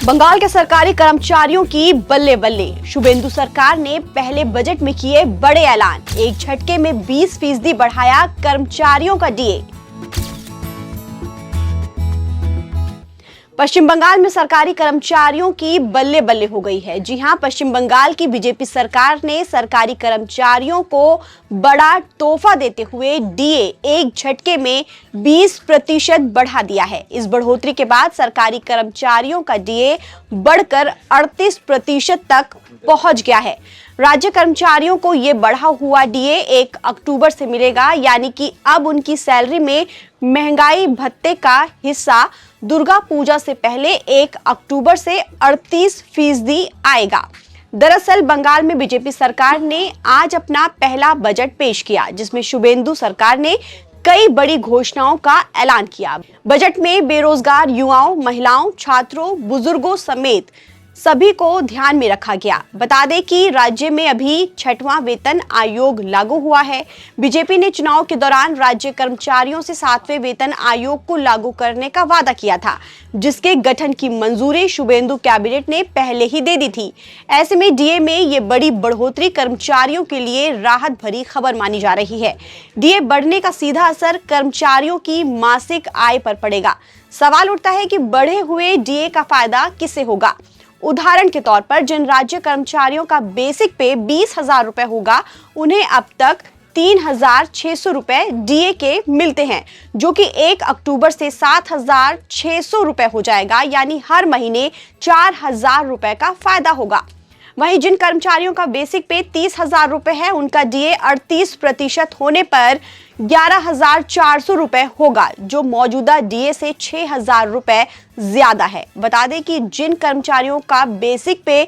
बंगाल के सरकारी कर्मचारियों की बल्ले बल्ले। शुभेंदु सरकार ने पहले बजट में किए बड़े ऐलान। एक झटके में 20% बढ़ाया कर्मचारियों का डीए। पश्चिम बंगाल में सरकारी कर्मचारियों की बल्ले बल्ले हो गई है। जी हां, पश्चिम बंगाल की बीजेपी सरकार ने सरकारी कर्मचारियों को बड़ा तोहफा देते हुए डीए एक झटके में 20% बढ़ा दिया है। इस बढ़ोतरी के बाद सरकारी कर्मचारियों का डीए बढ़कर 38% तक पहुंच गया है। राज्य कर्मचारियों को ये बढ़ा हुआ डीए 1 अक्टूबर से मिलेगा, यानी कि अब उनकी सैलरी में महंगाई भत्ते का हिस्सा दुर्गा पूजा से पहले 1 अक्टूबर से 38% आएगा। दरअसल बंगाल में बीजेपी सरकार ने आज अपना पहला बजट पेश किया, जिसमें शुभेंदु सरकार ने कई बड़ी घोषणाओं का ऐलान किया। बजट में बेरोजगार युवाओं, महिलाओं, छात्रों, बुजुर्गों समेत सभी को ध्यान में रखा गया। बता दें कि राज्य में अभी 6वां वेतन आयोग लागू हुआ है। बीजेपी ने चुनाव के दौरान राज्य कर्मचारियों से 7वें वेतन आयोग को लागू करने का वादा किया था, जिसके गठन की मंजूरी शुभेंदु कैबिनेट ने पहले ही दे दी थी। ऐसे में डीए में ये बड़ी बढ़ोतरी कर्मचारियों के लिए राहत भरी खबर मानी जा रही है। डीए बढ़ने का सीधा असर कर्मचारियों की मासिक आय पर पड़ेगा। सवाल उठता है कि बढ़े हुए डीए का फायदा किसे होगा। उदाहरण के तौर पर जिन राज्य कर्मचारियों का बेसिक पे 20,000 रुपए होगा, उन्हें अब तक 3,600 रुपए डीए के मिलते हैं, जो कि 1 अक्टूबर से 7,600 रुपए हो जाएगा, यानी हर महीने 4,000 रुपए का फायदा होगा। वहीं जिन कर्मचारियों का बेसिक पे 30,000 रुपए है, उनका डीए 38% होने पर 11,400 रुपए होगा, जो मौजूदा डीए से 6,000 रुपए ज्यादा है। बता दें कि जिन कर्मचारियों का बेसिक पे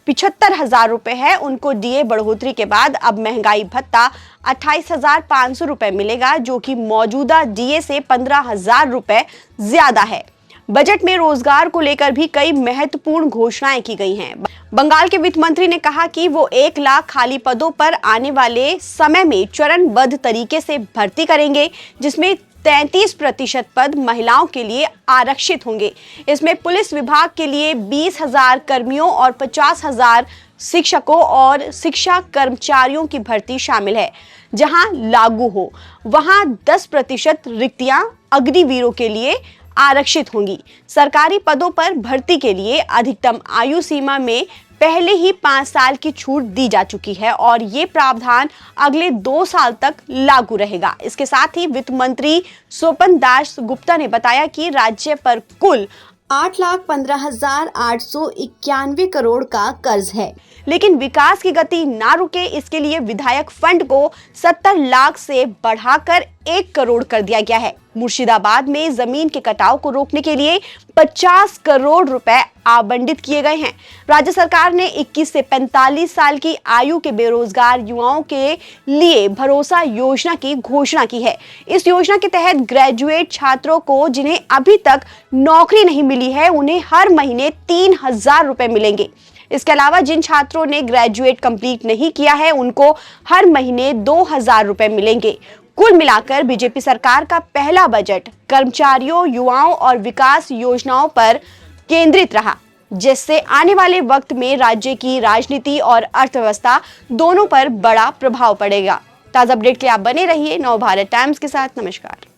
75,000 रुपए है, उनको डीए बढ़ोतरी के बाद अब महंगाई भत्ता 28,500 रुपए मिलेगा, जो कि मौजूदा डीए से 15,000 रुपए ज्यादा है। बजट में रोजगार को लेकर भी कई महत्वपूर्ण घोषणाएं की गई हैं। बंगाल के वित्त मंत्री ने कहा कि वो 1 लाख खाली पदों पर आने वाले समय में चरणबद्ध तरीके से भर्ती करेंगे, जिसमें 33% पद महिलाओं के लिए आरक्षित होंगे। इसमें पुलिस विभाग के लिए 20,000 कर्मियों और 50,000 शिक्षकों और शिक्षा कर्मचारियों की भर्ती शामिल है। जहां लागू हो वहां 10% रिक्तियां अग्निवीरों के लिए आरक्षित होंगी। सरकारी पदों पर भर्ती के लिए अधिकतम आयु सीमा में पहले ही 5 साल की छूट दी जा चुकी है और ये प्रावधान अगले 2 साल तक लागू रहेगा। इसके साथ ही वित्त मंत्री स्वपन दास गुप्ता ने बताया कि राज्य पर कुल 8,15,891 करोड़ का कर्ज है, लेकिन विकास की गति ना रुके, इसके लिए विधायक फंड को 70 लाख से बढ़ाकर 1 करोड़ कर दिया गया है। मुर्शिदाबाद में जमीन के कटाव को रोकने के लिए 50 करोड़ रुपए आवंटित किए गए हैं। राज्य सरकार ने 21 से 45 साल की आयु के बेरोजगार युवाओं के लिए भरोसा योजना की घोषणा की है। इस योजना के तहत ग्रेजुएट छात्रों को जिन्हें अभी तक नौकरी नहीं मिली है, उन्हें हर महीने 3,000 रुपए मिलेंगे। इसके अलावा जिन छात्रों ने ग्रेजुएट कंप्लीट नहीं किया है, उनको हर महीने 2,000 रुपए मिलेंगे। कुल मिलाकर बीजेपी सरकार का पहला बजट कर्मचारियों, युवाओं और विकास योजनाओं पर केंद्रित रहा, जिससे आने वाले वक्त में राज्य की राजनीति और अर्थव्यवस्था दोनों पर बड़ा प्रभाव पड़ेगा। ताजा अपडेट के लिए आप बने रहिए नवभारत टाइम्स के साथ। नमस्कार।